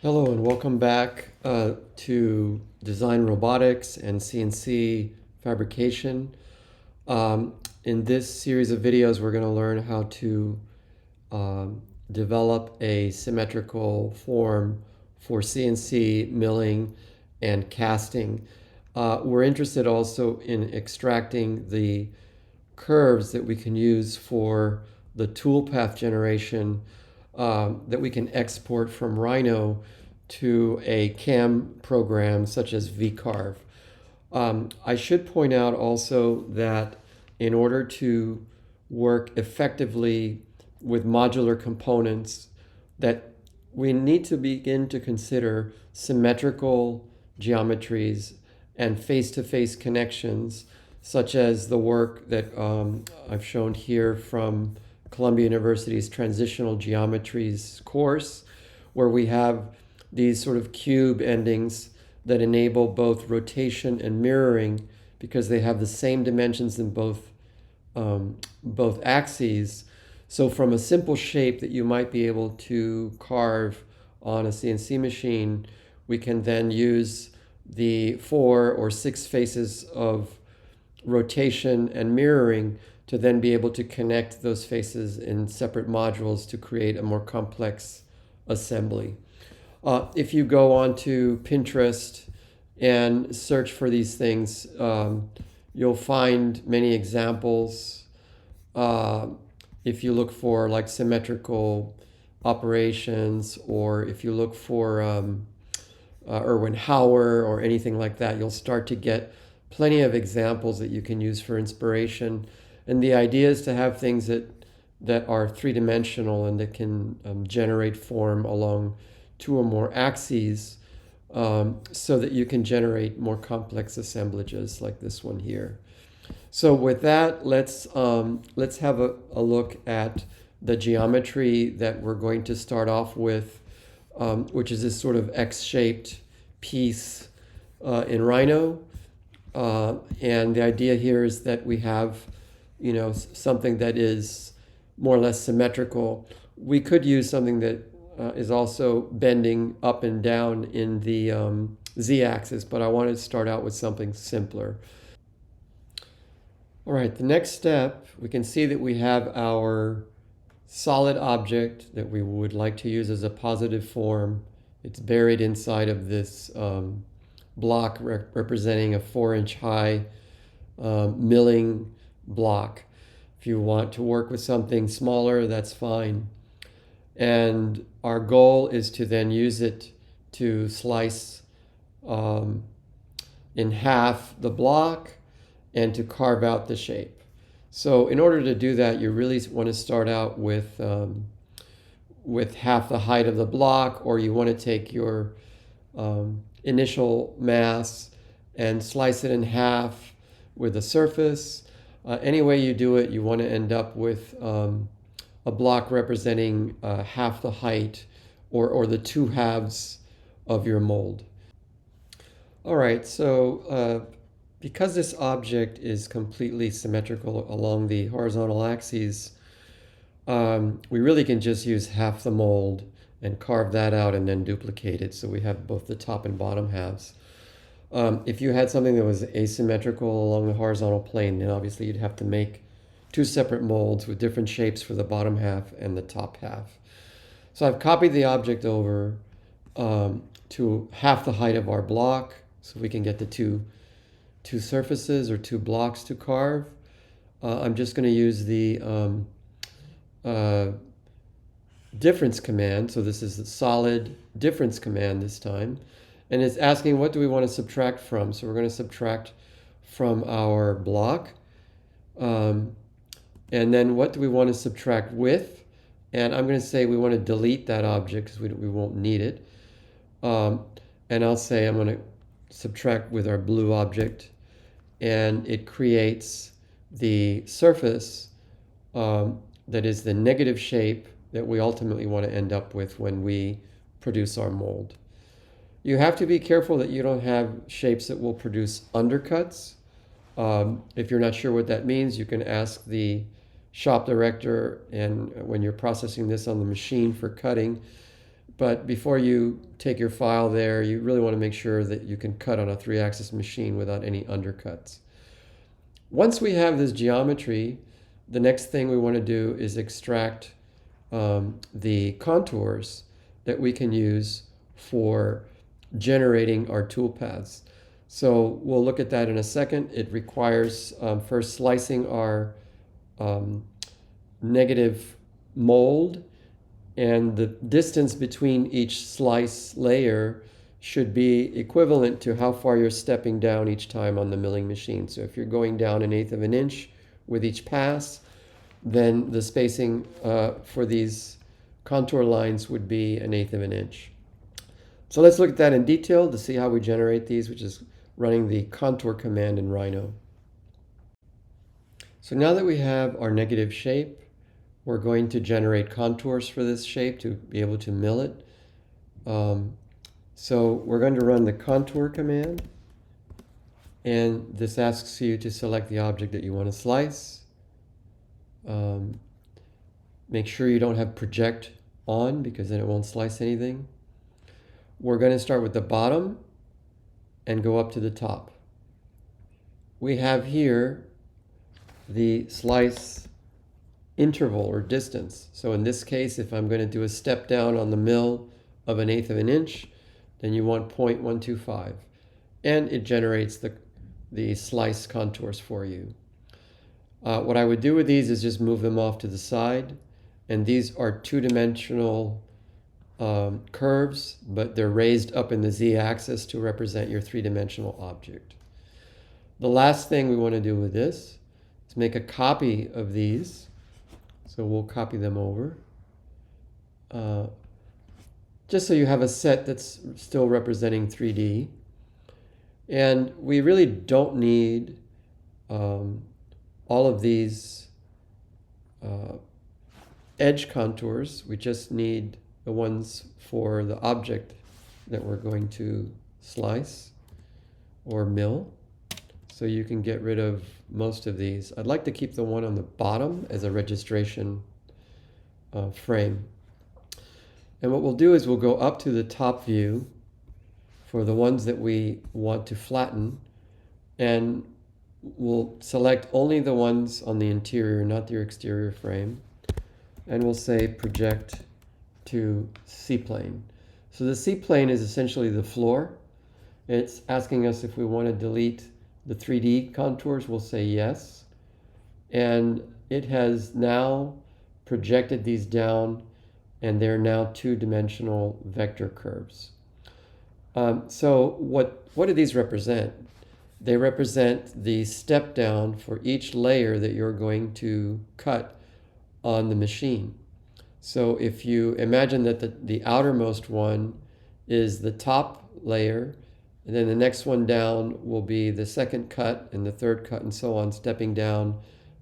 Hello and welcome back to Design Robotics and CNC Fabrication. In this series of videos, we're going to learn how to develop a symmetrical form for CNC milling and casting. We're interested also in extracting the curves that we can use for the toolpath generation that we can export from Rhino to a CAM program such as vCarve. I should point out also that in order to work effectively with modular components, that we need to begin to consider symmetrical geometries and face-to-face connections, such as the work that I've shown here from Columbia University's Transitional Geometries course, where we have these sort of cube endings that enable both rotation and mirroring because they have the same dimensions in both axes. So from a simple shape that you might be able to carve on a CNC machine, we can then use the 4 or 6 faces of rotation and mirroring to then be able to connect those faces in separate modules to create a more complex assembly. If you go onto Pinterest and search for these things, you'll find many examples. If you look for like symmetrical operations, or if you look for Erwin Hauer or anything like that, you'll start to get plenty of examples that you can use for inspiration. And the idea is to have things that are three-dimensional and that can generate form along 2 or more axes, so that you can generate more complex assemblages like this one here. So with that, let's have a look at the geometry that we're going to start off with, which is this sort of X-shaped piece in Rhino. And the idea here is that we have, something that is more or less symmetrical. We could use something that is also bending up and down in the z-axis, but I wanted to start out with something simpler. All right, the next step, we can see that we have our solid object that we would like to use as a positive form. It's buried inside of this block representing a 4-inch high milling block. If you want to work with something smaller, that's fine. And our goal is to then use it to slice in half the block and to carve out the shape. So in order to do that, you really want to start out with half the height of the block, or you want to take your initial mass and slice it in half with a surface. Any way you do it, you want to end up with a block representing half the height or the 2 halves of your mold. All right, so because this object is completely symmetrical along the horizontal axes, we really can just use half the mold and carve that out and then duplicate it so we have both the top and bottom halves. If you had something that was asymmetrical along the horizontal plane, then obviously you'd have to make 2 separate molds with different shapes for the bottom half and the top half. So I've copied the object over to half the height of our block so we can get the two surfaces or 2 blocks to carve. I'm just going to use the difference command. So this is the solid difference command this time. And it's asking, what do we want to subtract from? So we're going to subtract from our block. And then what do we want to subtract with? And I'm going to say we want to delete that object because we won't need it. And I'll say I'm going to subtract with our blue object. And it creates the surface that is the negative shape that we ultimately want to end up with when we produce our mold. You have to be careful that you don't have shapes that will produce undercuts. If you're not sure what that means, you can ask the shop director, and when you're processing this on the machine for cutting, But before you take your file there, you really want to make sure that you can cut on a 3-axis machine without any undercuts. Once we have this geometry, the next thing we want to do is extract the contours that we can use for generating our toolpaths. So we'll look at that in a second. It requires first slicing our negative mold, and the distance between each slice layer should be equivalent to how far you're stepping down each time on the milling machine. So if you're going down 1/8 of an inch with each pass, then the spacing for these contour lines would be 1/8 of an inch. So let's look at that in detail to see how we generate these, which is running the contour command in Rhino. So now that we have our negative shape, we're going to generate contours for this shape to be able to mill it. So we're going to run the contour command, and this asks you to select the object that you want to slice. Make sure you don't have project on, because then it won't slice anything. We're going to start with the bottom and go up to the top. We have here the slice interval or distance. So in this case, if I'm going to do a step down on the mill of 1/8 of an inch, then you want 0.125. And it generates the slice contours for you. What I would do with these is just move them off to the side. And these are two-dimensional curves, but they're raised up in the z-axis to represent your three-dimensional object. The last thing we want to do with this is make a copy of these. So we'll copy them over, just so you have a set that's still representing 3D. And we really don't need all of these edge contours. We just need the ones for the object that we're going to slice or mill. So you can get rid of most of these. I'd like to keep the one on the bottom as a registration frame. And what we'll do is we'll go up to the top view for the ones that we want to flatten, and we'll select only the ones on the interior, not the exterior frame. And we'll say project to C-plane. So the C-plane is essentially the floor. It's asking us if we want to delete the 3D contours. We'll say yes. And it has now projected these down, and they're now two-dimensional vector curves. So what do these represent? They represent the step down for each layer that you're going to cut on the machine. So if you imagine that the outermost one is the top layer, and then the next one down will be the second cut and the third cut and so on, stepping down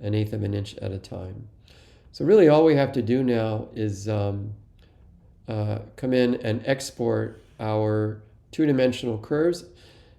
1/8 of an inch at a time. So really all we have to do now is come in and export our two-dimensional curves.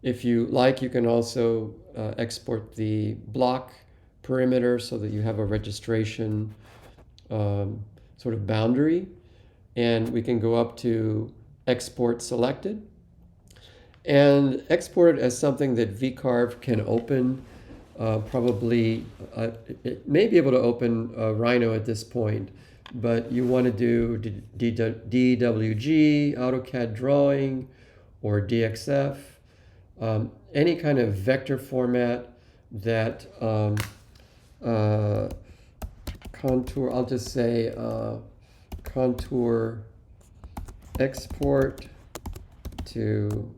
If you like, you can also export the block perimeter so that you have a registration sort of boundary. And we can go up to export selected and export it as something that VCarve can open. Probably it may be able to open Rhino at this point, but you want to do DWG, AutoCAD drawing, or DXF, any kind of vector format that contour, I'll just say contour export to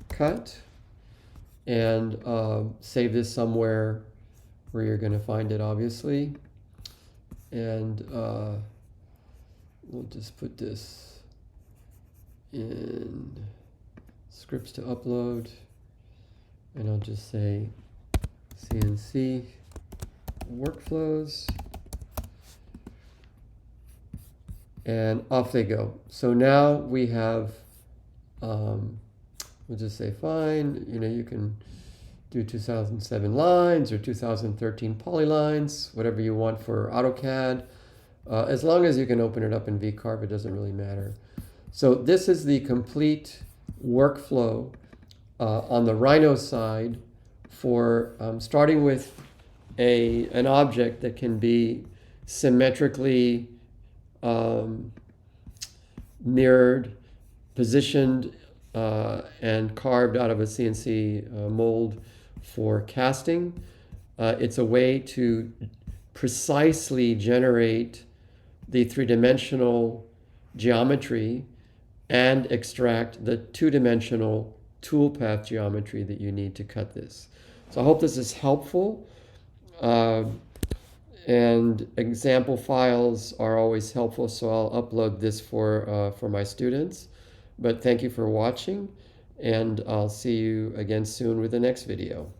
cut, and save this somewhere where you're going to find it, obviously. And we'll just put this in scripts to upload, and I'll just say CNC workflows, and off they go. So now we have we'll just say fine, you can do 2007 lines or 2013 polylines, whatever you want for AutoCAD. As long as you can open it up in VCarve, it doesn't really matter. So this is the complete workflow on the Rhino side for starting with an object that can be symmetrically mirrored, positioned, and carved out of a CNC mold for casting. It's a way to precisely generate the three-dimensional geometry and extract the two-dimensional toolpath geometry that you need to cut this. So I hope this is helpful. And example files are always helpful, so I'll upload this for my students. But thank you for watching, and I'll see you again soon with the next video.